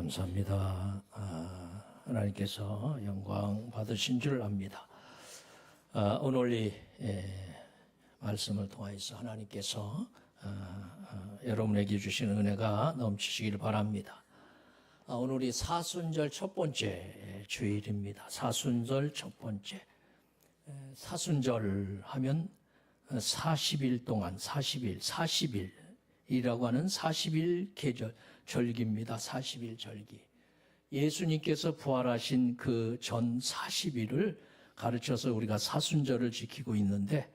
감사합니다. 하나님께서 영광 받으신 줄 압니다. 오늘 이 말씀을 통해서 하나님께서 여러분에게 주시는 은혜가 넘치시길 바랍니다. 오늘이 사순절 첫 번째 주일입니다. 사순절 첫 번째. 사순절 하면 40일 동안 40일이라고 하는 40일 계절 절기입니다. 40일 절기. 예수님께서 부활하신 그 전 40일을 가르쳐서 우리가 사순절을 지키고 있는데,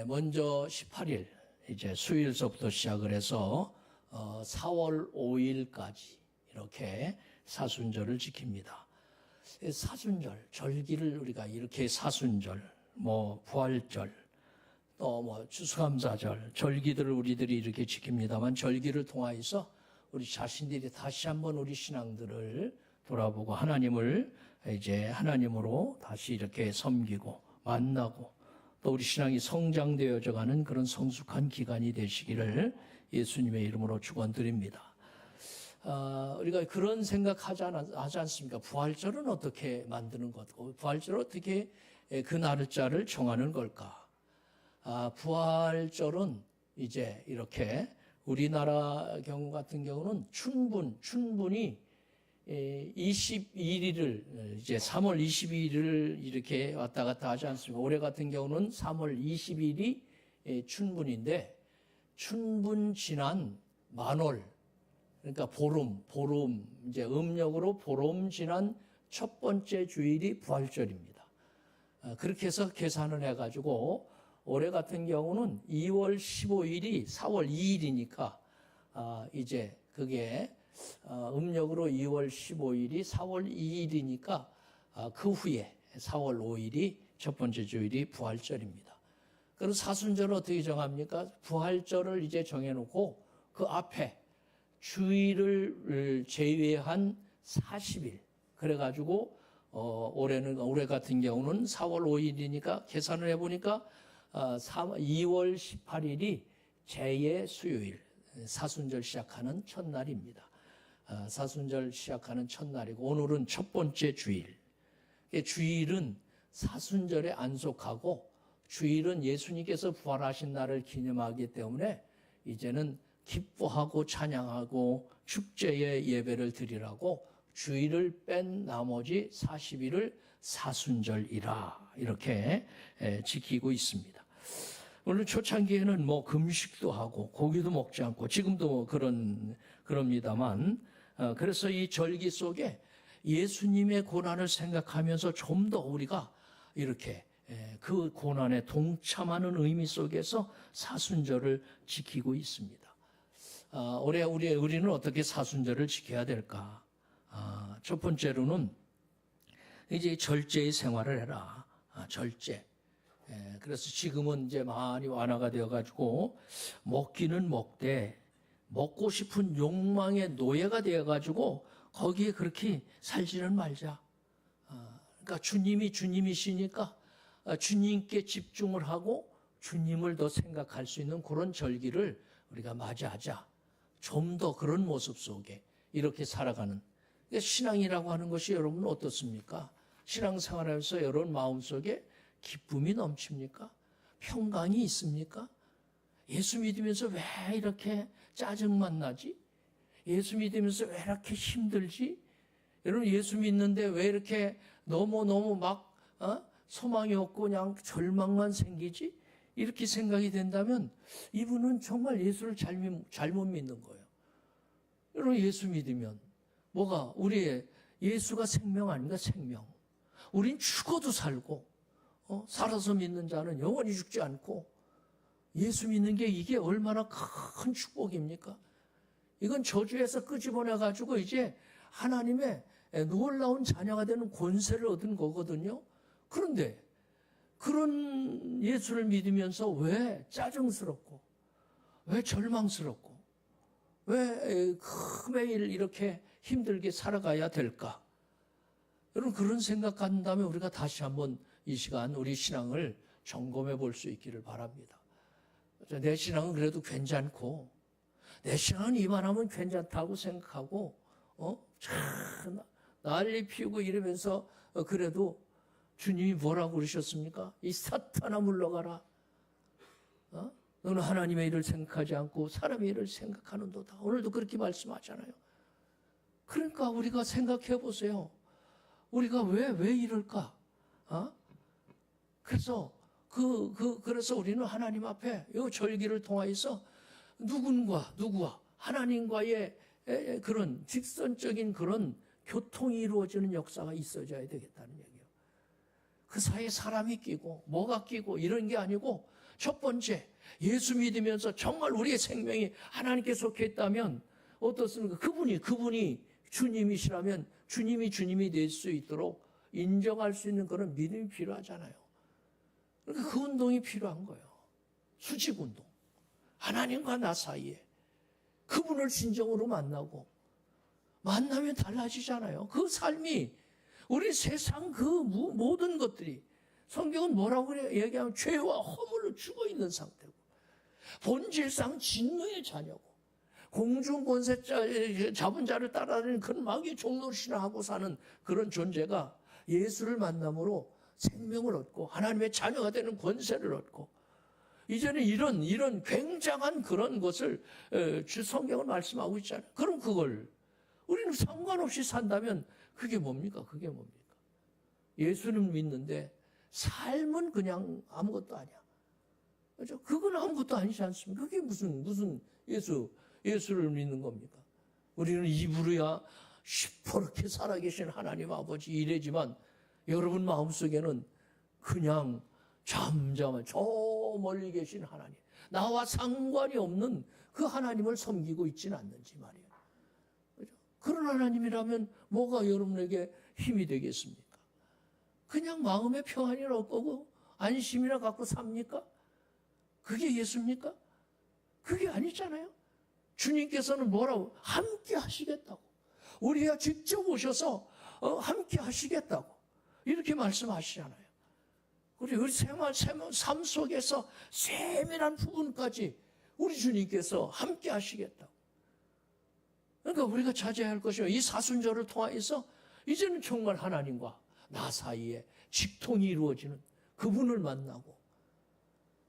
먼저 18일 이제 수요일서부터 시작을 해서 4월 5일까지 이렇게 사순절을 지킵니다. 사순절 절기를 우리가 이렇게 사순절, 부활절, 또 추수감사절, 절기들을 우리들이 이렇게 지킵니다만, 절기를 통하여서 우리 자신들이 다시 한번 우리 신앙들을 돌아보고 하나님을 이제 하나님으로 다시 이렇게 섬기고 만나고 또 우리 신앙이 성장되어져 가는 그런 성숙한 기간이 되시기를 예수님의 이름으로 축원드립니다. 우리가 그런 생각하지 않습니까? 부활절은 어떻게 만드는 것고, 부활절은 어떻게 그 날짜를 정하는 걸까? 부활절은 이제 이렇게 우리나라 경우 같은 경우는 춘분이 22일을 이제 3월 22일을 이렇게 왔다 갔다 하지 않습니까? 올해 같은 경우는 3월 20일이 춘분인데, 춘분 지난 만월, 그러니까 보름 이제 음력으로 보름 지난 첫 번째 주일이 부활절입니다. 그렇게 해서 계산을 해가지고 올해 같은 경우는 2월 15일이 4월 2일이니까 이제 그게 음력으로 2월 15일이 4월 2일이니까 그 후에 4월 5일이 첫 번째 주일이 부활절입니다. 그럼 사순절을 어떻게 정합니까? 부활절을 이제 정해놓고 그 앞에 주일을 제외한 40일, 그래가지고 올해 같은 경우는 4월 5일이니까 계산을 해보니까 2월 18일이 제의 수요일, 사순절 시작하는 첫날입니다. 사순절 시작하는 첫날이고, 오늘은 첫 번째 주일. 주일은 사순절에 안속하고, 주일은 예수님께서 부활하신 날을 기념하기 때문에 이제는 기뻐하고 찬양하고 축제의 예배를 드리라고 주일을 뺀 나머지 40일을 사순절이라 이렇게 지키고 있습니다. 물론 초창기에는 금식도 하고 고기도 먹지 않고, 지금도 그럽니다만, 그래서 이 절기 속에 예수님의 고난을 생각하면서 좀 더 우리가 이렇게 그 고난에 동참하는 의미 속에서 사순절을 지키고 있습니다. 올해 우리는 어떻게 사순절을 지켜야 될까? 첫 번째로는 이제 절제의 생활을 해라. 절제. 그래서 지금은 이제 많이 완화가 되어가지고 먹기는 먹되 먹고 싶은 욕망의 노예가 되어가지고 거기에 그렇게 살지는 말자. 그러니까 주님이시니까 주님께 집중을 하고 주님을 더 생각할 수 있는 그런 절기를 우리가 맞이하자. 좀 더 그런 모습 속에 이렇게 살아가는. 그러니까 신앙이라고 하는 것이 여러분 어떻습니까? 신앙생활하면서 여러분 마음속에 기쁨이 넘칩니까? 평강이 있습니까? 예수 믿으면서 왜 이렇게 짜증만 나지? 예수 믿으면서 왜 이렇게 힘들지? 여러분 예수 믿는데 왜 이렇게 너무 소망이 없고 그냥 절망만 생기지? 이렇게 생각이 된다면 이분은 정말 예수를 잘못 믿는 거예요. 여러분 예수 믿으면 우리의 예수가 생명 아닌가? 생명. 우린 죽어도 살고 살아서 믿는 자는 영원히 죽지 않고, 예수 믿는 게 이게 얼마나 큰 축복입니까? 이건 저주에서 끄집어내가지고 이제 하나님의 놀라운 자녀가 되는 권세를 얻은 거거든요. 그런데 그런 예수를 믿으면서 왜 짜증스럽고, 왜 절망스럽고, 왜 매일 이렇게 힘들게 살아가야 될까? 여러분 그런 생각한다면 우리가 다시 한번 이 시간 우리 신앙을 점검해 볼 수 있기를 바랍니다. 내 신앙은 그래도 괜찮고, 내 신앙은 이만하면 괜찮다고 생각하고 참 난리 피우고 이러면서 그래도 주님이 뭐라고 그러셨습니까? 이 사탄아 물러가라. 너는 하나님의 일을 생각하지 않고 사람의 일을 생각하는도다. 오늘도 그렇게 말씀하잖아요. 그러니까 우리가 생각해 보세요. 우리가 왜 이럴까? 그래서 그래서 우리는 하나님 앞에 이 절기를 통하여서 누구와 하나님과의 그런 직선적인 그런 교통이 이루어지는 역사가 있어져야 되겠다는 얘기예요. 그 사이에 사람이 끼고 뭐가 끼고 이런 게 아니고 첫 번째 예수 믿으면서 정말 우리의 생명이 하나님께 속해 있다면 어떻습니까? 그분이 주님이시라면 주님이 될 수 있도록 인정할 수 있는 그런 믿음이 필요하잖아요. 그러니까 그 운동이 필요한 거예요. 수직 운동. 하나님과 나 사이에 그분을 진정으로 만나면 달라지잖아요. 그 삶이 우리 세상 그 모든 것들이 성경은 뭐라고 얘기하면 죄와 허물로 죽어 있는 상태고 본질상 진노의 자녀고 공중 권세 잡은 자를 따라다니는 그런 마귀의 종노릇이나 하고 사는 그런 존재가 예수를 만남으로 생명을 얻고 하나님의 자녀가 되는 권세를 얻고 이제는 이런 굉장한 그런 것을 주 성경은 말씀하고 있잖아요. 그럼 그걸 우리는 상관없이 산다면 그게 뭡니까? 예수는 믿는데 삶은 그냥 아무것도 아니야. 그렇죠? 그건 아무것도 아니지 않습니까? 그게 무슨 예수를 믿는 겁니까? 우리는 입으로야 시퍼렇게 살아계신 하나님 아버지 이래지만 여러분 마음속에는 그냥 잠잠한 저 멀리 계신 하나님, 나와 상관이 없는 그 하나님을 섬기고 있지는 않는지 말이에요. 그렇죠? 그런 하나님이라면 뭐가 여러분에게 힘이 되겠습니까? 그냥 마음의 평안이나 얻고 안심이나 갖고 삽니까? 그게 예수입니까? 그게 아니잖아요. 주님께서는 뭐라고? 함께 하시겠다고. 우리가 직접 오셔서 함께 하시겠다고. 이렇게 말씀하시잖아요. 우리 삶 속에서 세밀한 부분까지 우리 주님께서 함께 하시겠다고. 그러니까 우리가 자제해야 할 것이요. 이 사순절을 통하여서 이제는 정말 하나님과 나 사이에 직통이 이루어지는 그분을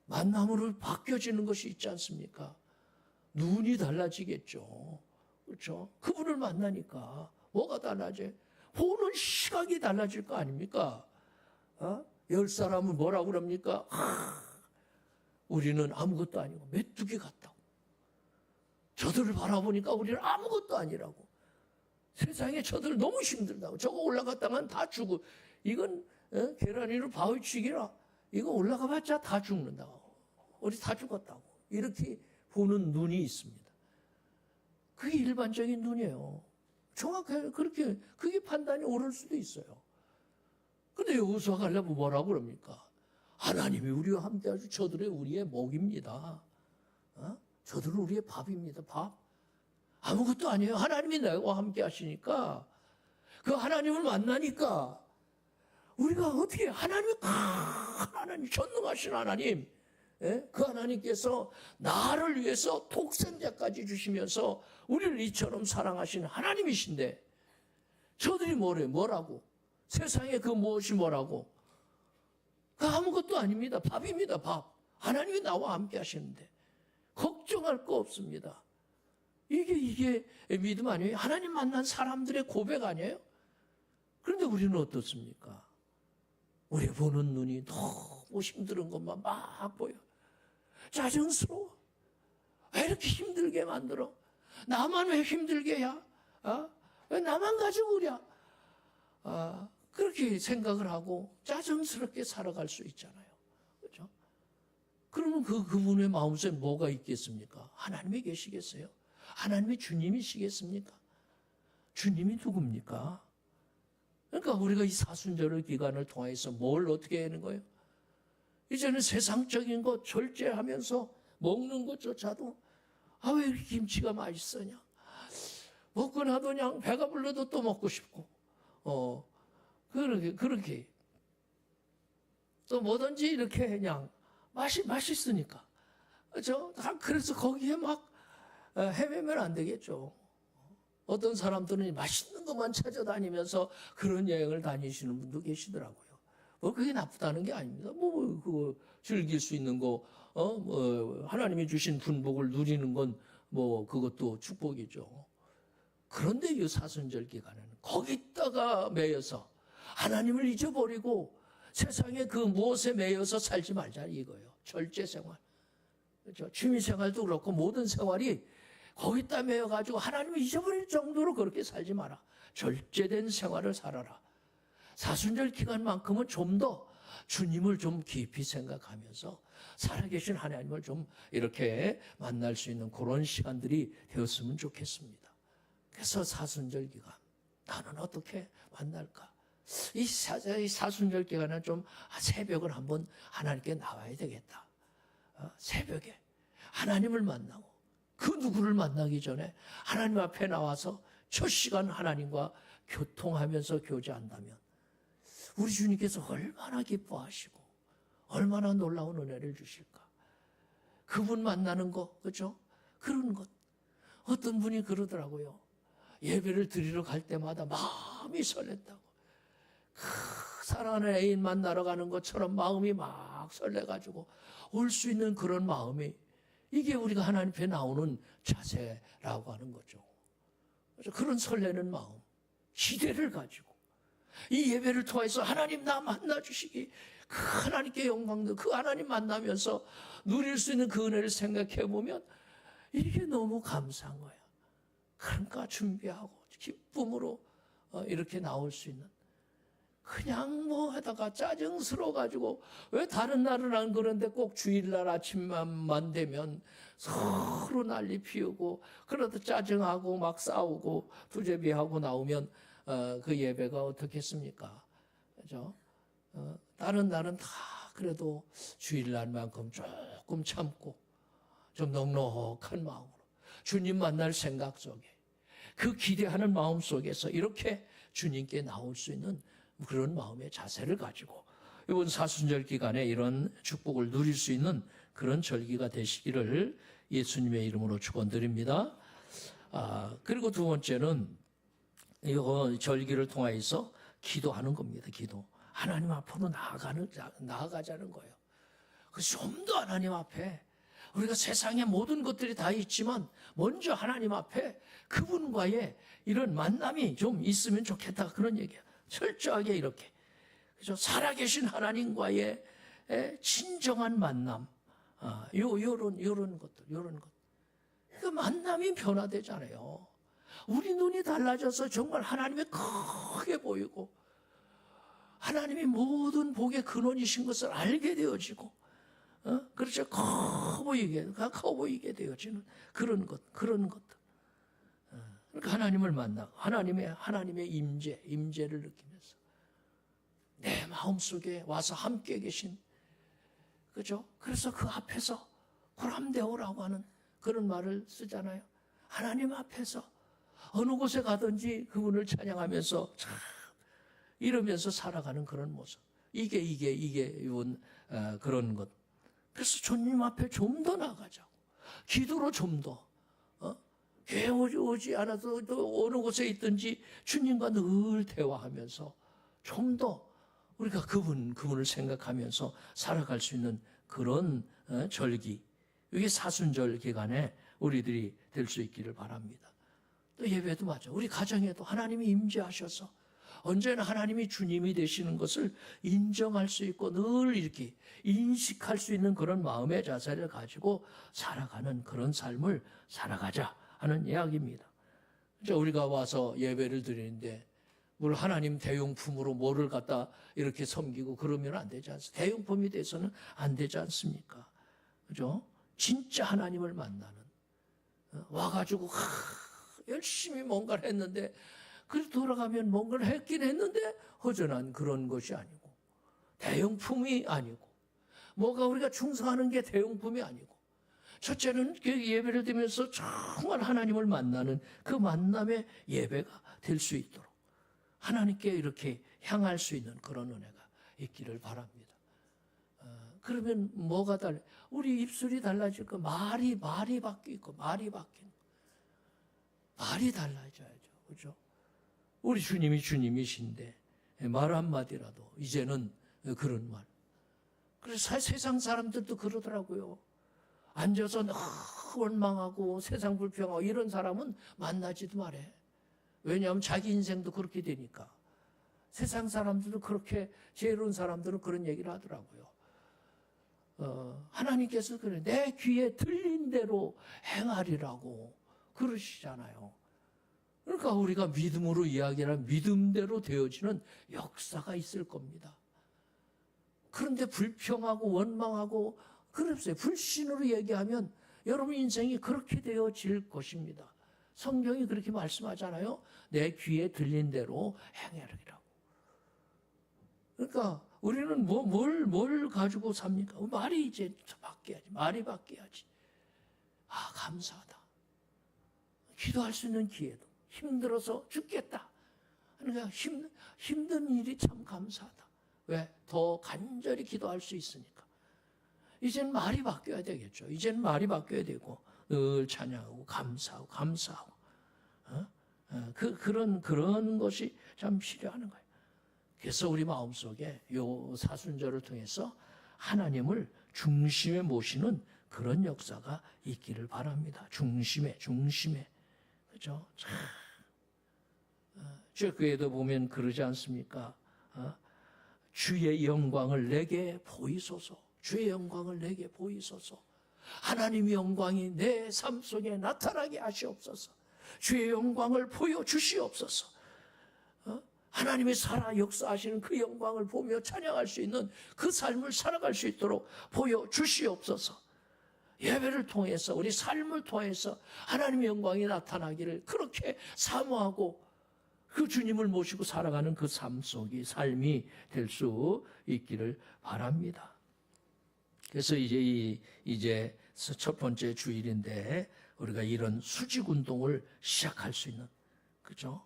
만남으로 바뀌어지는 것이 있지 않습니까? 눈이 달라지겠죠. 그렇죠? 그분을 만나니까 뭐가 달라져요? 보는 시각이 달라질 거 아닙니까? 10사람은 뭐라고 그럽니까? 우리는 아무것도 아니고 메뚜기 같다고. 저들을 바라보니까 우리는 아무것도 아니라고. 세상에 저들 너무 힘들다고. 저거 올라갔다간 다 죽어. 이건 계란 위로 바위치기라. 이거 올라가봤자 다 죽는다고. 우리 다 죽었다고. 이렇게 보는 눈이 있습니다. 그게 일반적인 눈이에요. 정확하게 그렇게 그게 판단이 옳을 수도 있어요. 근데 여호수아가 가려면 뭐라고 그럽니까? 하나님이 우리와 함께하시고 저들의 우리의 먹입니다. 저들은 우리의 밥입니다. 밥. 아무것도 아니에요. 하나님이 나와 함께 하시니까 그 하나님을 만나니까 우리가 어떻게 하나님 전능하신 하나님 그 하나님께서 나를 위해서 독생자까지 주시면서 우리를 이처럼 사랑하신 하나님이신데 저들이 뭐라고? 세상에 그 무엇이 뭐라고? 그 아무것도 아닙니다. 밥입니다. 밥. 하나님이 나와 함께 하시는데 걱정할 거 없습니다. 이게 믿음 아니에요? 하나님 만난 사람들의 고백 아니에요? 그런데 우리는 어떻습니까? 우리 보는 눈이 너무 힘든 것만 막 보여. 짜증스러워. 왜 이렇게 힘들게 만들어? 나만 왜 힘들게 해야? 왜 나만 가지고 그래? 그렇게 생각을 하고 짜증스럽게 살아갈 수 있잖아요. 그렇죠? 그러면 그분의 마음속에 뭐가 있겠습니까? 하나님이 계시겠어요? 하나님이 주님이시겠습니까? 주님이 누굽니까? 그러니까 우리가 이 사순절 기간을 통해서 뭘 어떻게 하는 거예요? 이제는 세상적인 것 절제하면서 먹는 것조차도 왜 이렇게 김치가 맛있으냐? 먹고 나도 그냥 배가 불러도 또 먹고 싶고 그렇게 또 뭐든지 이렇게 그냥 맛있으니까 그렇죠? 그래서 거기에 막 헤매면 안 되겠죠. 어떤 사람들은 맛있는 것만 찾아다니면서 그런 여행을 다니시는 분도 계시더라고요. 뭐 그게 나쁘다는 게 아닙니다. 뭐 그거 즐길 수 있는 거, 뭐 하나님이 주신 분복을 누리는 건 뭐 그것도 축복이죠. 그런데 이 사순절 기간에는 거기다가 매여서 하나님을 잊어버리고 세상에 그 무엇에 매여서 살지 말자 이거예요. 절제 생활, 그렇죠? 취미 생활도 그렇고 모든 생활이 거기다 매여가지고 하나님을 잊어버릴 정도로 그렇게 살지 마라. 절제된 생활을 살아라. 사순절 기간만큼은 좀 더 주님을 좀 깊이 생각하면서 살아계신 하나님을 좀 이렇게 만날 수 있는 그런 시간들이 되었으면 좋겠습니다. 그래서 사순절 기간 나는 어떻게 만날까? 이 사순절 기간은 좀 새벽을 한번 하나님께 나와야 되겠다. 새벽에 하나님을 만나고 그 누구를 만나기 전에 하나님 앞에 나와서 첫 시간 하나님과 교통하면서 교제한다면 우리 주님께서 얼마나 기뻐하시고 얼마나 놀라운 은혜를 주실까. 그분 만나는 거, 그렇죠? 그런 것. 어떤 분이 그러더라고요. 예배를 드리러 갈 때마다 마음이 설렌다고. 사랑하는 애인 만나러 가는 것처럼 마음이 막 설레가지고 올 수 있는 그런 마음이, 이게 우리가 하나님 앞에 나오는 자세라고 하는 거죠. 그래서 그런 설레는 마음, 기대를 가지고 이 예배를 통해서 하나님 나 만나주시기, 그 하나님께 영광도 그 하나님 만나면서 누릴 수 있는 그 은혜를 생각해 보면 이게 너무 감사한 거야. 그러니까 준비하고 기쁨으로 이렇게 나올 수 있는, 그냥 뭐 하다가 짜증스러워가지고 왜 다른 날은 안 그런데 꼭 주일날 아침만 되면 서로 난리 피우고 그러다 짜증하고 막 싸우고 두제비하고 나오면 그 예배가 어떻겠습니까? 그죠? 다른 날은 다 그래도 주일날만큼 조금 참고 좀 넉넉한 마음으로 주님 만날 생각 속에, 그 기대하는 마음 속에서 이렇게 주님께 나올 수 있는 그런 마음의 자세를 가지고 이번 사순절 기간에 이런 축복을 누릴 수 있는 그런 절기가 되시기를 예수님의 이름으로 축원드립니다. 그리고 두 번째는 이 절기를 통해서 기도하는 겁니다. 기도. 하나님 앞으로 나아가자는 거예요. 그래서 좀 더 하나님 앞에, 우리가 세상의 모든 것들이 다 있지만 먼저 하나님 앞에 그분과의 이런 만남이 좀 있으면 좋겠다, 그런 얘기예요. 철저하게 이렇게, 그죠? 살아계신 하나님과의 진정한 만남, 요런 것들. 그 만남이 변화되잖아요. 우리 눈이 달라져서 정말 하나님이 크게 보이고 하나님이 모든 복의 근원이신 것을 알게 되어지고, 그렇죠? 커 보이게 되어지는 그런 것들. 그러니까 하나님을 만나고 하나님의 임재를 느끼면서 내 마음속에 와서 함께 계신, 그죠? 그래서 그 앞에서 고람되오라고 하는 그런 말을 쓰잖아요. 하나님 앞에서 어느 곳에 가든지 그분을 찬양하면서 참 이러면서 살아가는 그런 모습. 이게 이번 그런 것. 그래서 주님 앞에 좀 더 나가자고. 기도로 좀 더. 교회 오지 않아도 또 어느 곳에 있든지 주님과 늘 대화하면서 좀 더 우리가 그분을 생각하면서 살아갈 수 있는 그런 절기. 이게 사순절 기간에 우리들이 될 수 있기를 바랍니다. 또 예배도 맞아. 우리 가정에도 하나님이 임재하셔서 언제나 하나님이 주님이 되시는 것을 인정할 수 있고 늘 이렇게 인식할 수 있는 그런 마음의 자세를 가지고 살아가는 그런 삶을 살아가자 하는 이야기입니다. 우리가 와서 예배를 드리는데 뭘 하나님 대용품으로 뭐를 갖다 이렇게 섬기고 그러면 안 되지 않습니까? 대용품이 돼서는 안 되지 않습니까? 그죠? 진짜 하나님을 만나는, 와가지고 열심히 뭔가를 했는데 그래서 돌아가면 뭔가를 했긴 했는데 허전한 그런 것이 아니고, 대용품이 아니고, 뭐가 우리가 충성하는 게 대용품이 아니고, 첫째는 그 예배를 드리면서 정말 하나님을 만나는 그 만남의 예배가 될 수 있도록 하나님께 이렇게 향할 수 있는 그런 은혜가 있기를 바랍니다. 그러면 뭐가 달라? 우리 입술이 달라질 거, 말이 바뀌고 말이 바뀌는. 말이 달라져야죠. 그렇죠? 우리 주님이 주님이신데 말 한마디라도 이제는 그런 말. 그래서 세상 사람들도 그러더라고요. 앉아서 원망하고 세상 불평하고 이런 사람은 만나지도 말해. 왜냐하면 자기 인생도 그렇게 되니까. 세상 사람들도 그렇게, 지혜로운 사람들은 그런 얘기를 하더라고요. 하나님께서 그래, 내 귀에 들린 대로 행하리라고 그러시잖아요. 그러니까 우리가 믿음으로 이야기하는 믿음대로 되어지는 역사가 있을 겁니다. 그런데 불평하고 원망하고 그랬어요. 불신으로 얘기하면 여러분 인생이 그렇게 되어질 것입니다. 성경이 그렇게 말씀하잖아요. 내 귀에 들린 대로 행하리라고. 그러니까 우리는 뭘 가지고 삽니까? 말이 이제 바뀌어야지. 말이 바뀌어야지. 아, 감사하다. 기도할 수 있는 기회도. 힘들어서 죽겠다. 그러니까 힘든 일이 참 감사하다. 왜? 더 간절히 기도할 수 있으니까. 이제는 말이 바뀌어야 되겠죠. 이제는 말이 바뀌어야 되고 늘 찬양하고 감사하고 그런 것이 참 필요한 거예요. 그래서 우리 마음속에 요 사순절을 통해서 하나님을 중심에 모시는 그런 역사가 있기를 바랍니다. 중심에. 그죠? 죄교에도 보면 그러지 않습니까? 주의 영광을 내게 보이소서. 주의 영광을 내게 보이소서. 하나님의 영광이 내 삶 속에 나타나게 하시옵소서. 주의 영광을 보여주시옵소서. 하나님의 살아 역사하시는 그 영광을 보며 찬양할 수 있는 그 삶을 살아갈 수 있도록 보여주시옵소서. 예배를 통해서 우리 삶을 통해서 하나님의 영광이 나타나기를 그렇게 사모하고 그 주님을 모시고 살아가는 그 삶 속이 삶이 될 수 있기를 바랍니다. 그래서 이제 첫 번째 주일인데 우리가 이런 수직 운동을 시작할 수 있는, 그죠?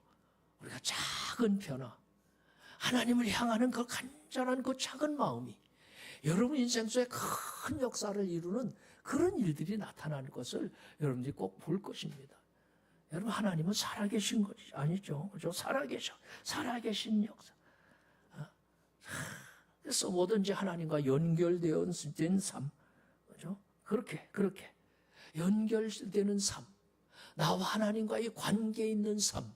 우리가 작은 변화, 하나님을 향하는 그 간절한 그 작은 마음이 여러분 인생 속에 큰 역사를 이루는 그런 일들이 나타나는 것을 여러분들이 꼭 볼 것입니다. 여러분, 하나님은 살아계신 것이 아니죠. 그죠? 살아계신 역사. 그래서 뭐든지 하나님과 연결되어 된 삶. 그죠? 그렇게 연결되는 삶. 나와 하나님과의 관계 있는 삶.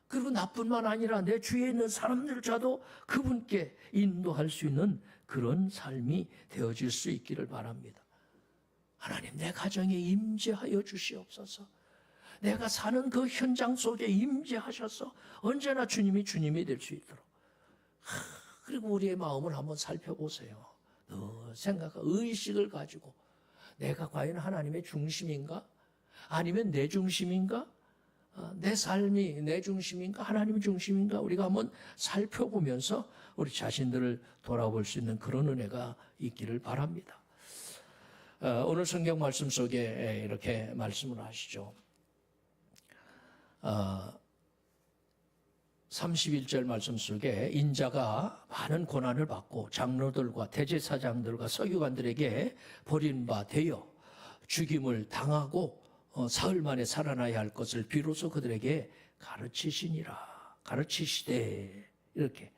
그리고 나뿐만 아니라 내 주위에 있는 사람들조차도 그분께 인도할 수 있는 그런 삶이 되어질 수 있기를 바랍니다. 하나님, 내 가정에 임재하여 주시옵소서. 내가 사는 그 현장 속에 임재하셔서 언제나 주님이 될 수 있도록. 그리고 우리의 마음을 한번 살펴보세요. 의식을 가지고 내가 과연 하나님의 중심인가? 아니면 내 중심인가? 내 삶이 내 중심인가? 하나님의 중심인가? 우리가 한번 살펴보면서 우리 자신들을 돌아볼 수 있는 그런 은혜가 있기를 바랍니다. 오늘 성경 말씀 속에 이렇게 말씀을 하시죠. 31절 말씀 속에 인자가 많은 고난을 받고 장로들과 대제사장들과 서기관들에게 버린 바 되어 죽임을 당하고 사흘 만에 살아나야 할 것을 비로소 그들에게 가르치시되 이렇게.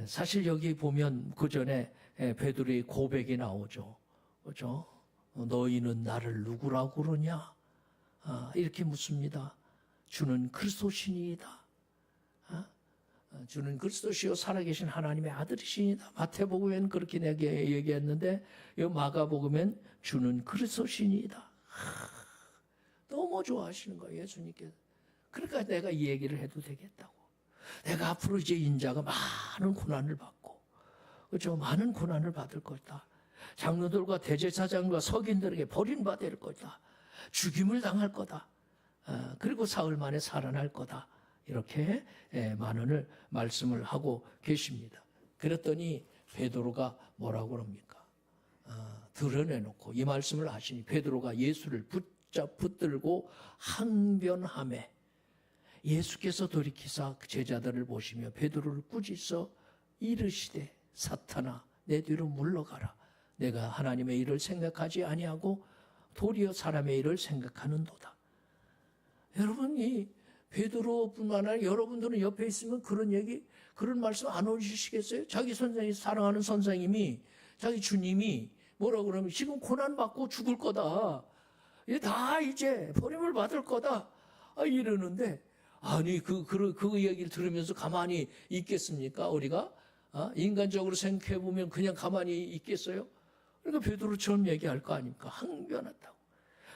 사실 여기 보면 그 전에 베드로의 고백이 나오죠. 그렇죠? 너희는 나를 누구라고 그러냐? 이렇게 묻습니다. 주는 그리스도시니이다. 주는 그리스도시요 살아계신 하나님의 아들이시니다. 마태복음에는 그렇게 내게 얘기했는데 이 마가복음엔 주는 그리스도시니이다. 너무 좋아하시는 거예요, 예수님께서. 그러니까 내가 이 얘기를 해도 되겠다고. 내가 앞으로 이제 인자가 많은 고난을 받고, 그렇죠? 많은 고난을 받을 거다. 장로들과 대제사장과 서기인들에게 버림받을 거다. 죽임을 당할 거다. 그리고 사흘 만에 살아날 거다. 이렇게 많은 말씀을 하고 계십니다. 그랬더니 베드로가 뭐라고 합니까? 드러내놓고 이 말씀을 하시니 베드로가 예수를 붙들고 항변하매 예수께서 돌이키사 제자들을 보시며 베드로를 꾸짖어 이르시되 사탄아 내 뒤로 물러가라. 내가 하나님의 일을 생각하지 아니하고 도리어 사람의 일을 생각하는도다. 여러분이 베드로뿐만 아니라 여러분들은 옆에 있으면 그런 얘기, 그런 말씀 안 올리시겠어요? 자기 선생님, 사랑하는 선생님이, 자기 주님이 뭐라 그러면 지금 고난받고 죽을 거다. 다 이제 버림을 받을 거다. 이러는데, 아니, 그 얘기를 들으면서 가만히 있겠습니까? 우리가? 인간적으로 생각해보면 그냥 가만히 있겠어요? 그러니까 베드로처럼 얘기할 거 아닙니까? 항변했다고.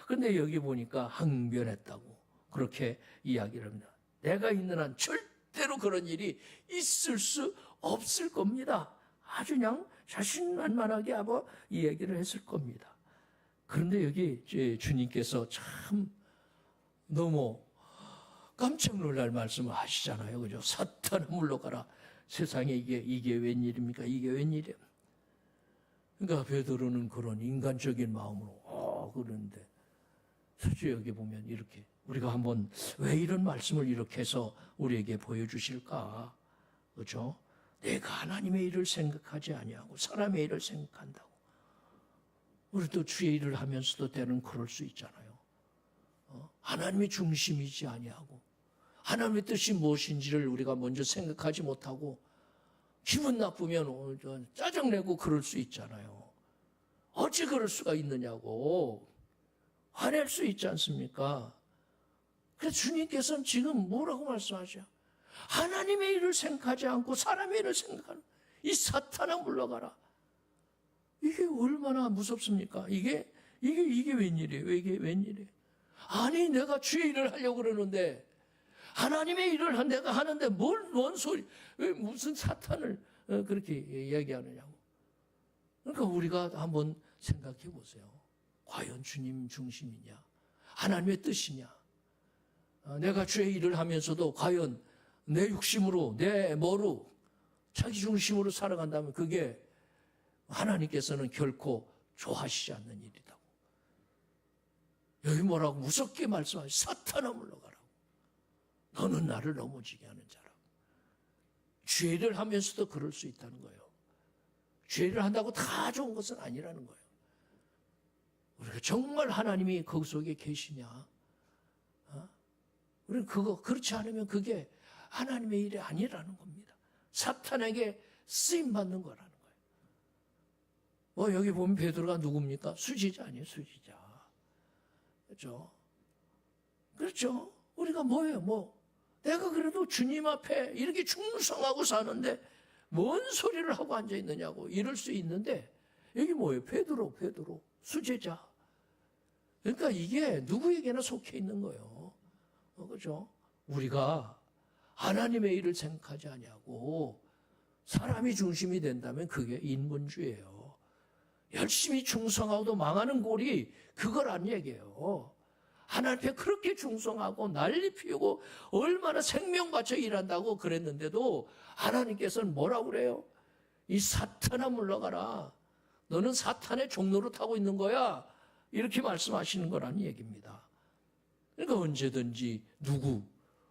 근데 여기 보니까 항변했다고. 그렇게 이야기를 합니다. 내가 있는 한 절대로 그런 일이 있을 수 없을 겁니다. 아주 그냥 자신만만하게 아마 이 얘기를 했을 겁니다. 그런데 여기 주님께서 참 너무 깜짝 놀랄 말씀을 하시잖아요. 그죠? 사탄아 물러가라. 세상에 이게 웬일입니까? 이게 웬일이야? 그러니까 베드로는 그런 인간적인 마음으로 그러는데 사실 여기 보면 이렇게 우리가 한번 왜 이런 말씀을 이렇게 해서 우리에게 보여주실까? 그렇죠? 내가 하나님의 일을 생각하지 아니하고 사람의 일을 생각한다고. 우리도 주의 일을 하면서도 때는 그럴 수 있잖아요. 하나님의 중심이지 아니하고 하나님의 뜻이 무엇인지를 우리가 먼저 생각하지 못하고 기분 나쁘면 짜증내고 그럴 수 있잖아요. 어찌 그럴 수가 있느냐고 화낼 수 있지 않습니까? 그래서 주님께서는 지금 뭐라고 말씀하셔요? 하나님의 일을 생각하지 않고 사람의 일을 생각하는 이 사탄아 물러가라. 이게 얼마나 무섭습니까? 이게 웬일이에요? 이게 웬일이에요? 아니 내가 주의 일을 하려고 그러는데 하나님의 일을 내가 하는데 뭔 소리? 왜 무슨 사탄을 그렇게 이야기하느냐고. 그러니까 우리가 한번 생각해 보세요. 과연 주님 중심이냐? 하나님의 뜻이냐? 내가 주의 일을 하면서도 과연 내 육심으로, 내 뭐로, 자기 중심으로 살아간다면 그게 하나님께서는 결코 좋아하시지 않는 일이다고. 여기 뭐라고 무섭게 말씀하시 사탄아 물러가라고. 너는 나를 넘어지게 하는 자라고. 죄를 하면서도 그럴 수 있다는 거예요. 죄를 한다고 다 좋은 것은 아니라는 거예요. 우리가 정말 하나님이 거기 속에 계시냐? 우리는 그렇지 않으면 그게 하나님의 일이 아니라는 겁니다. 사탄에게 쓰임받는 거라는 거예요. 여기 보면 베드로가 누굽니까? 수지자 아니에요, 수지자. 그렇죠? 그렇죠? 우리가 뭐예요, 내가 그래도 주님 앞에 이렇게 충성하고 사는데 뭔 소리를 하고 앉아있느냐고 이럴 수 있는데 여기 뭐예요? 베드로, 수제자. 그러니까 이게 누구에게나 속해 있는 거예요. 그렇죠? 우리가 하나님의 일을 생각하지 아니하고 사람이 중심이 된다면 그게 인본주의예요. 열심히 충성하고도 망하는 꼴이 그거란 얘기예요. 하나님께 그렇게 충성하고 난리 피우고 얼마나 생명 바쳐 일한다고 그랬는데도 하나님께서는 뭐라고 그래요? 이 사탄아 물러가라. 너는 사탄의 종로를 타고 있는 거야. 이렇게 말씀하시는 거라는 얘기입니다. 그러니까 언제든지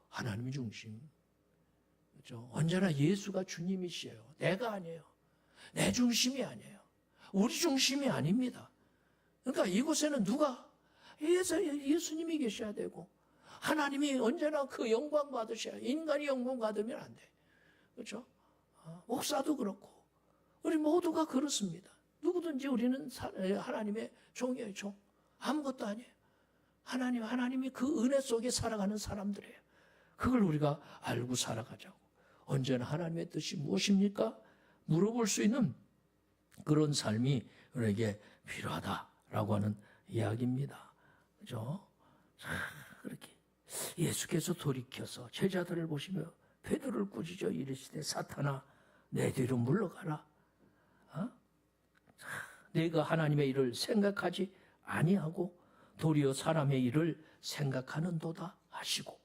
하나님이 중심. 그렇죠? 언제나 예수가 주님이시에요. 내가 아니에요. 내 중심이 아니에요. 우리 중심이 아닙니다. 그러니까 이곳에는 예수님이 계셔야 되고 하나님이 언제나 그 영광 받으셔야 인간이 영광 받으면 안 돼. 그렇죠? 목사도 그렇고 우리 모두가 그렇습니다. 누구든지 우리는 하나님의 종이에요. 종. 아무것도 아니에요. 하나님이 그 은혜 속에 살아가는 사람들이에요. 그걸 우리가 알고 살아가자고. 언제나 하나님의 뜻이 무엇입니까? 물어볼 수 있는 그런 삶이 우리에게 필요하다라고 하는 이야기입니다. 그죠? 그렇게 예수께서 돌이켜서 제자들을 보시며 베드로를 꾸짖어 이르시되 사탄아 내 뒤로 물러가라. 내가 하나님의 일을 생각하지 아니하고 도리어 사람의 일을 생각하는도다 하시고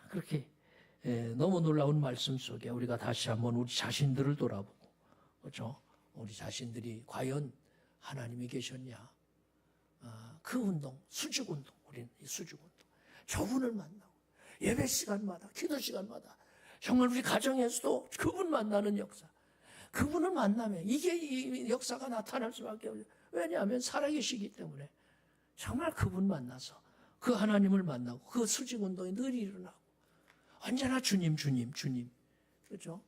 그렇게 너무 놀라운 말씀 속에 우리가 다시 한번 우리 자신들을 돌아보고 그렇죠? 우리 자신들이 과연 하나님이 계셨냐? 그 운동, 수직운동, 우리는 이 수직운동. 저분을 만나고 예배 시간마다, 기도 시간마다 정말 우리 가정에서도 그분 만나는 역사. 그분을 만나면 이게 이 역사가 나타날 수밖에 없어요. 왜냐하면 살아계시기 때문에 정말 그분 만나서 그 하나님을 만나고 그 수직 운동에 늘 일어나고 언제나 주님, 주님, 주님. 그렇죠?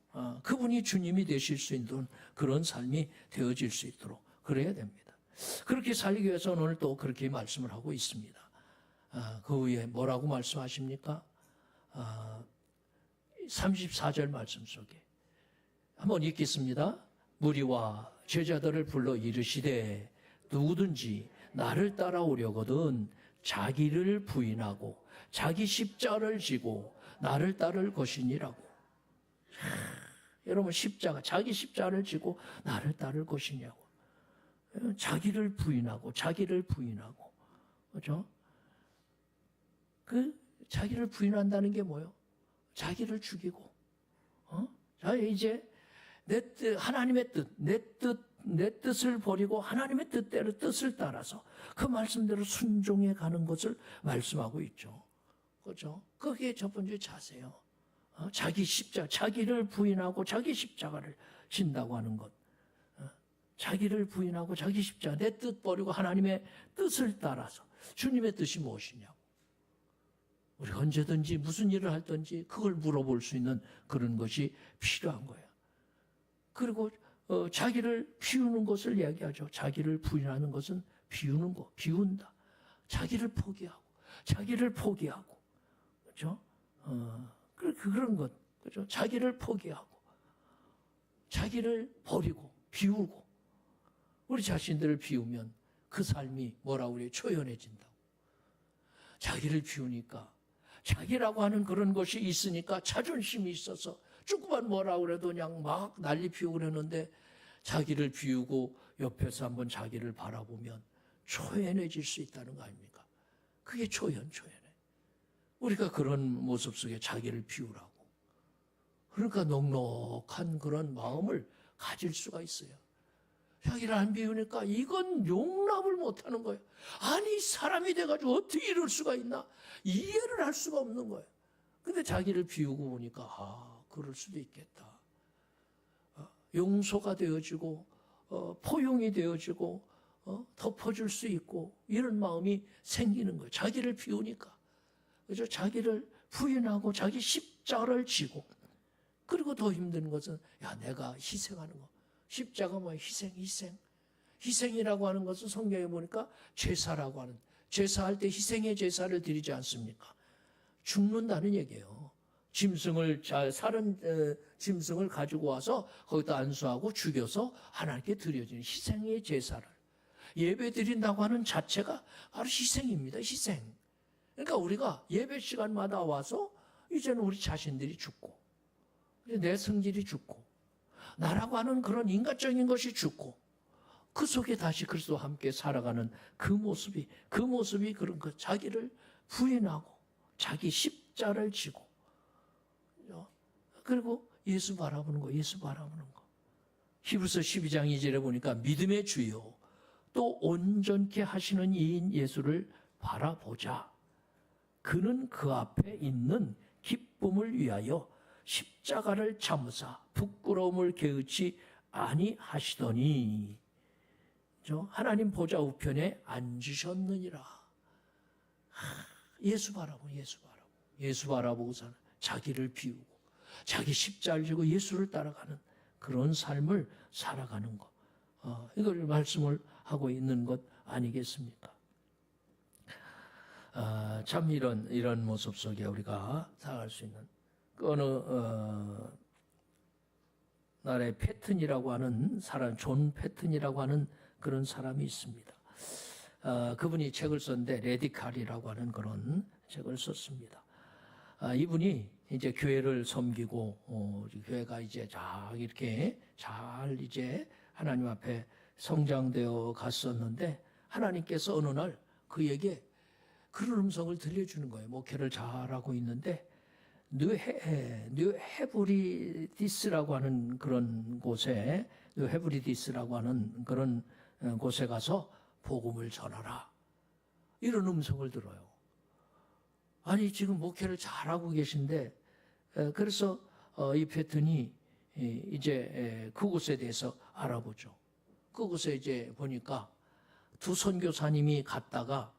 그분이 주님이 되실 수 있는 그런 삶이 되어질 수 있도록 그래야 됩니다. 그렇게 살기 위해서 오늘 또 그렇게 말씀을 하고 있습니다. 그 후에 뭐라고 말씀하십니까? 34절 말씀 속에 한번 읽겠습니다. 무리와 제자들을 불러 이르시되 누구든지 나를 따라오려거든 자기를 부인하고 자기 십자가를 지고 나를 따를 것이니라고. 여러분 십자가, 자기 십자가를 지고 나를 따를 것이냐고. 자기를 부인하고 자기를 부인하고. 그렇죠? 그 자기를 부인한다는 게 뭐예요? 자기를 죽이고. 자, 이제 내 뜻, 하나님의 뜻, 내 뜻을 버리고 하나님의 뜻대로 뜻을 따라서 그 말씀대로 순종해 가는 것을 말씀하고 있죠. 그렇죠? 그게 첫 번째 자세요. 자기 십자가, 자기를 부인하고 자기 십자가를 진다고 하는 것. 자기를 부인하고 자기 십자가, 내 뜻 버리고 하나님의 뜻을 따라서 주님의 뜻이 무엇이냐고. 우리 언제든지 무슨 일을 할든지 그걸 물어볼 수 있는 그런 것이 필요한 거예요. 그리고 자기를 비우는 것을 이야기하죠. 자기를 부인하는 것은 비우는 거, 비운다. 자기를 포기하고, 자기를 포기하고, 그렇죠? 그런 것, 그렇죠? 자기를 포기하고, 자기를 버리고, 비우고, 우리 자신들을 비우면 그 삶이 뭐라고 그래요? 초연해진다고. 자기를 비우니까, 자기라고 하는 그런 것이 있으니까 자존심이 있어서 조금만 뭐라고 그래도 그냥 막 난리 피우고 그러는데 자기를 비우고 옆에서 한번 자기를 바라보면 초연해질 수 있다는 거 아닙니까? 그게 초연해. 우리가 그런 모습 속에 자기를 비우라고. 그러니까 넉넉한 그런 마음을 가질 수가 있어요. 자기를 안 비우니까 이건 용납을 못하는 거예요. 아니 사람이 돼가지고 어떻게 이럴 수가 있나? 이해를 할 수가 없는 거예요. 근데 자기를 비우고 보니까 그럴 수도 있겠다. 용서가 되어지고 포용이 되어지고 덮어줄 수 있고 이런 마음이 생기는 거예요. 자기를 비우니까. 그래서 자기를 부인하고 자기 십자가를 지고 그리고 더 힘든 것은 내가 희생하는 거. 십자가 뭐예요? 희생. 희생이라고 하는 것은 성경에 보니까 제사라고 하는, 제사할 때 희생의 제사를 드리지 않습니까? 죽는다는 얘기예요. 살은 짐승을 가지고 와서 거기다 안수하고 죽여서 하나님께 드려지는 희생의 제사를 예배 드린다고 하는 자체가 바로 희생입니다. 희생. 그러니까 우리가 예배 시간마다 와서 이제는 우리 자신들이 죽고 내 성질이 죽고 나라고 하는 그런 인간적인 것이 죽고 그 속에 다시 그리스도와 함께 살아가는 그 모습이 그런 것, 자기를 부인하고 자기 십자를 지고 그리고 예수 바라보는 거. 히브리서 12장 2절에 보니까 믿음의 주요 또 온전케 하시는 이인 예수를 바라보자. 그는 그 앞에 있는 기쁨을 위하여 십자가를 참으사 부끄러움을 게으치 아니하시더니 하나님 보좌 우편에 앉으셨느니라. 예수 바라보고 사는, 자기를 비우고 자기 십자를 지고 예수를 따라가는 그런 삶을 살아가는 것. 이걸 말씀을 하고 있는 것 아니겠습니까? 참 이런 모습 속에 우리가 살아갈 수 있는 어느 나라의 패튼이라고 하는 사람, 존 패튼이라고 하는 그런 사람이 있습니다. 그분이 책을 썼는데 레디칼이라고 하는 그런 책을 썼습니다. 이분이 이제 교회를 섬기고 교회가 이제 이렇게 잘 이제 하나님 앞에 성장되어 갔었는데 하나님께서 어느 날 그에게 그런 음성을 들려주는 거예요. 목회를 잘하고 있는데 뉴헤브리디스라고 하는 그런 곳에 뉴헤브리디스라고 하는 그런 곳에 가서 복음을 전하라. 이런 음성을 들어요. 아니 지금 목회를 잘하고 계신데 그래서 이 패턴이 이제 그곳에 대해서 알아보죠. 그곳에 이제 보니까 두 선교사님이 갔다가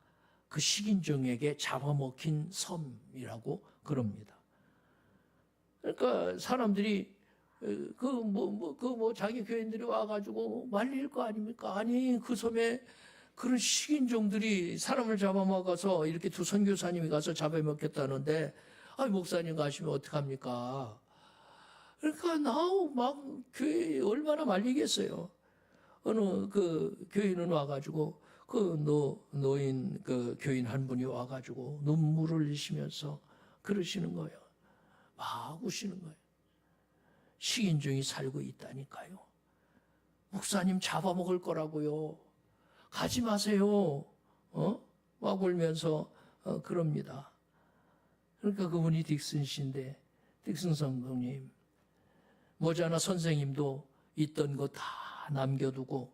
그 식인종에게 잡아먹힌 섬이라고 그럽니다. 그러니까 사람들이 자기 교인들이 와가지고 말릴 거 아닙니까? 아니, 그 섬에 그런 식인종들이 사람을 잡아먹어서 이렇게 두 선교사님이 가서 잡아먹겠다는데, 아, 목사님 가시면 어떡합니까? 그러니까 막 교회 얼마나 말리겠어요. 어느 그 교인은 와가지고 노인 그 교인 한 분이 와가지고 눈물을 흘리시면서 그러시는 거예요. 막 우시는 거예요. 식인종이 살고 있다니까요. 목사님 잡아먹을 거라고요. 가지 마세요. 막 울면서 그럽니다. 그러니까 그분이 딕슨 씨인데, 딕슨 성도님, 모자나 선생님도 있던 거 다 남겨두고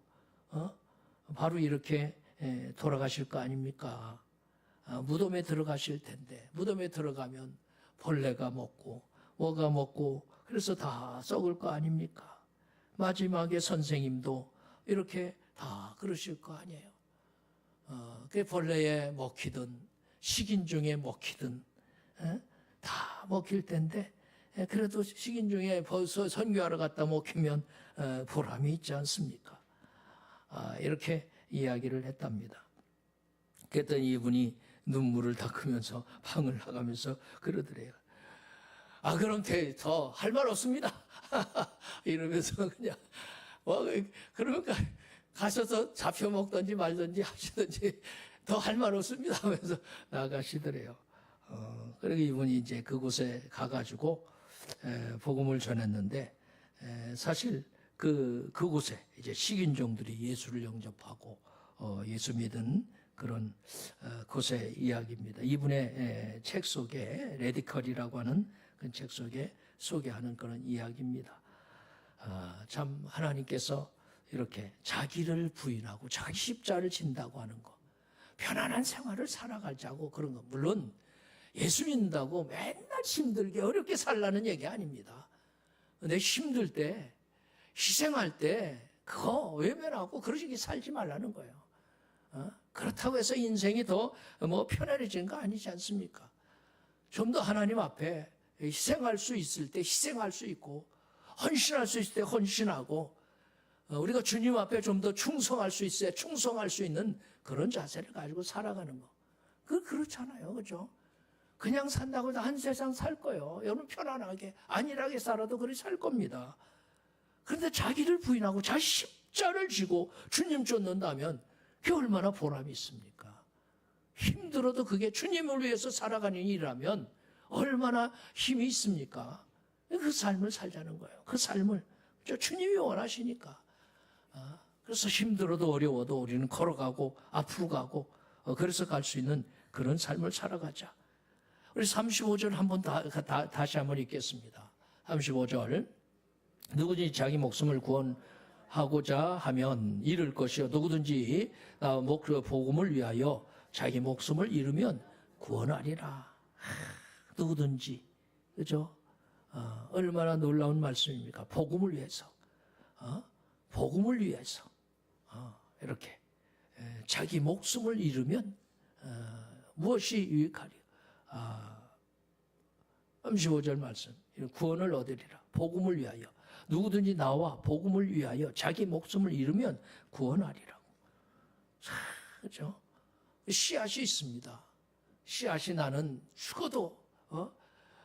바로 이렇게 돌아가실 거 아닙니까? 무덤에 들어가실 텐데, 무덤에 들어가면 벌레가 먹고 뭐가 먹고 그래서 다 썩을 거 아닙니까? 마지막에 선생님도 이렇게 다 그러실 거 아니에요. 그 벌레에 먹히든 식인종에 먹히든 다 먹힐 텐데, 그래도 식인종에 벌써 선교하러 갔다 먹히면 보람이 있지 않습니까? 이렇게 이야기를 했답니다. 그랬더니 이분이 눈물을 닦으면서 방을 나가면서 그러더래요. 그럼 더 할 말 없습니다. 이러면서 그냥 그러니까 가셔서 잡혀 먹든지 말든지 하시든지 더 할 말 없습니다 하면서 나가시더래요. 그리고 이분이 이제 그곳에 가가지고 복음을 전했는데, 사실 그곳에 이제 식인종들이 예수를 영접하고 예수 믿은 그런 곳의 이야기입니다. 이분의 책 속에 레디컬이라고 하는 그 책 속에 소개하는 그런 이야기입니다. 참 하나님께서 이렇게 자기를 부인하고 자기 십자를 진다고 하는 거, 편안한 생활을 살아가자고 그런 거, 물론 예수 믿는다고 맨날 힘들게 어렵게 살라는 얘기 아닙니다. 근데 힘들 때, 희생할 때 그거 외면하고 그러시게 살지 말라는 거예요. 그렇다고 해서 인생이 더 편안해지는 거 아니지 않습니까? 좀 더 하나님 앞에 희생할 수 있을 때 희생할 수 있고, 헌신할 수 있을 때 헌신하고, 우리가 주님 앞에 좀 더 충성할 수 있어야 충성할 수 있는 그런 자세를 가지고 살아가는 거. 그렇잖아요. 그죠? 그냥 산다고 해서 한 세상 살 거예요. 여러분 편안하게, 안일하게 살아도 그렇게 살 겁니다. 그런데 자기를 부인하고 자기 십자를 지고 주님 쫓는다면 그게 얼마나 보람이 있습니까? 힘들어도 그게 주님을 위해서 살아가는 일이라면 얼마나 힘이 있습니까? 그 삶을 살자는 거예요. 그 삶을 주님이 원하시니까. 그래서 힘들어도 어려워도 우리는 걸어가고 앞으로 가고 그래서 갈 수 있는 그런 삶을 살아가자. 우리 35절 한번 다시 한번 읽겠습니다. 35절. 누구든지 자기 목숨을 구원하고자 하면 잃을 것이요, 누구든지 복음을 위하여 자기 목숨을 잃으면 구원하리라. 누구든지, 그죠? 얼마나 놀라운 말씀입니까? 복음을 위해서, 복음을 위해서 이렇게 자기 목숨을 잃으면 무엇이 유익하리요? 35절 말씀, 구원을 얻으리라. 복음을 위하여, 누구든지 나와 복음을 위하여 자기 목숨을 잃으면 구원하리라고. 그렇죠? 씨앗이 있습니다. 씨앗이 나는 죽어도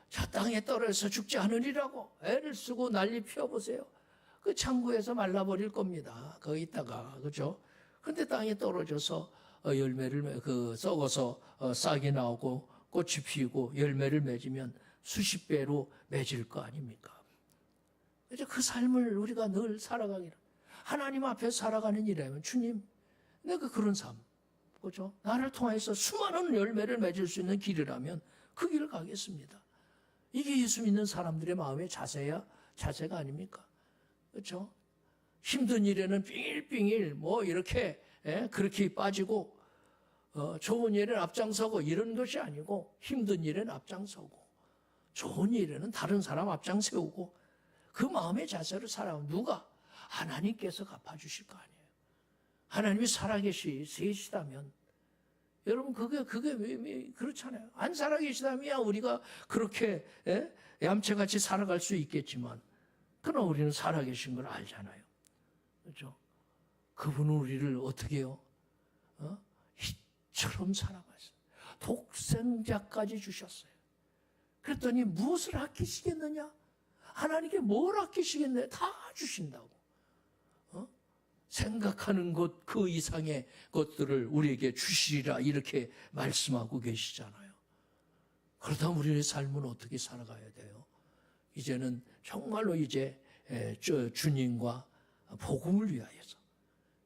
저 땅에 떨어져서 죽지 않으리라고 애를 쓰고 난리 피워보세요. 그 창고에서 말라버릴 겁니다. 거기 있다가, 그죠? 근데 땅에 떨어져서 열매를 썩어서 싹이 나오고 꽃이 피우고 열매를 맺으면 수십 배로 맺을 거 아닙니까? 이제 그 삶을 우리가 늘 살아가기를, 하나님 앞에 살아가는 일이라면, 주님, 내가 그런 삶, 그죠? 나를 통해서 수많은 열매를 맺을 수 있는 길이라면 그 길을 가겠습니다. 이게 예수 믿는 사람들의 마음의 자세가 아닙니까? 그렇죠? 힘든 일에는 빙일빙일 이렇게 그렇게 빠지고, 좋은 일에는 앞장서고 이런 것이 아니고, 힘든 일에는 앞장서고 좋은 일에는 다른 사람 앞장 세우고, 그 마음의 자세로 살아가면 누가? 하나님께서 갚아주실 거 아니에요. 하나님이 살아계시다면 여러분 그게 왜 그렇잖아요. 안 살아계시다면 우리가 그렇게 얌체같이 살아갈 수 있겠지만 그러나 우리는 살아계신 걸 알잖아요. 그렇죠? 그분은 우리를 어떻게 해요? 희처럼 살아가셨어요. 독생자까지 주셨어요. 그랬더니 무엇을 아끼시겠느냐? 하나님께 뭘 아끼시겠느냐? 다 주신다고. 생각하는 것 그 이상의 것들을 우리에게 주시리라 이렇게 말씀하고 계시잖아요. 그렇다면 우리의 삶은 어떻게 살아가야 돼요? 이제는 정말로 이제 주님과 복음을 위하여서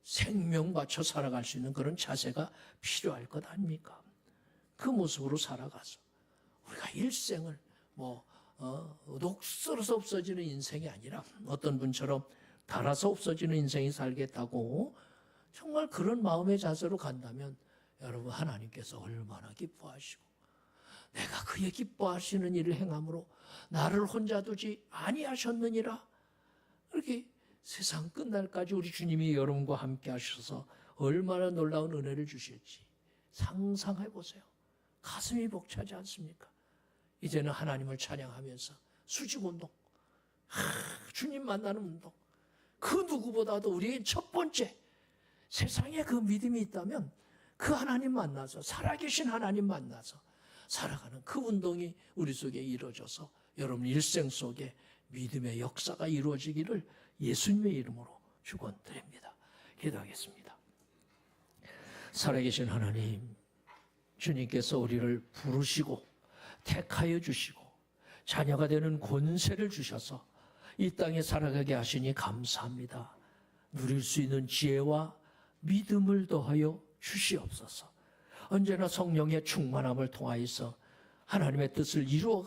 생명 바쳐 살아갈 수 있는 그런 자세가 필요할 것 아닙니까? 그 모습으로 살아가서 우리가 일생을 녹슬어서 없어지는 인생이 아니라 어떤 분처럼 닳아서 없어지는 인생이 살겠다고 정말 그런 마음의 자세로 간다면 여러분 하나님께서 얼마나 기뻐하시고 내가 그의 기뻐하시는 일을 행함으로 나를 혼자 두지 아니하셨느니라. 이렇게 세상 끝날까지 우리 주님이 여러분과 함께 하셔서 얼마나 놀라운 은혜를 주실지 상상해 보세요. 가슴이 벅차지 않습니까? 이제는 하나님을 찬양하면서 수직운동, 주님 만나는 운동, 그 누구보다도 우리의 첫 번째 세상에 그 믿음이 있다면 그 하나님 만나서 살아계신 하나님 만나서 살아가는 그 운동이 우리 속에 이루어져서 여러분 일생 속에 믿음의 역사가 이루어지기를 예수님의 이름으로 축원드립니다. 기도하겠습니다. 살아계신 하나님, 주님께서 우리를 부르시고 택하여 주시고 자녀가 되는 권세를 주셔서 이 땅에 살아가게 하시니 감사합니다. 누릴 수 있는 지혜와 믿음을 더하여 주시옵소서. 언제나 성령의 충만함을 통하여서 하나님의 뜻을 이루어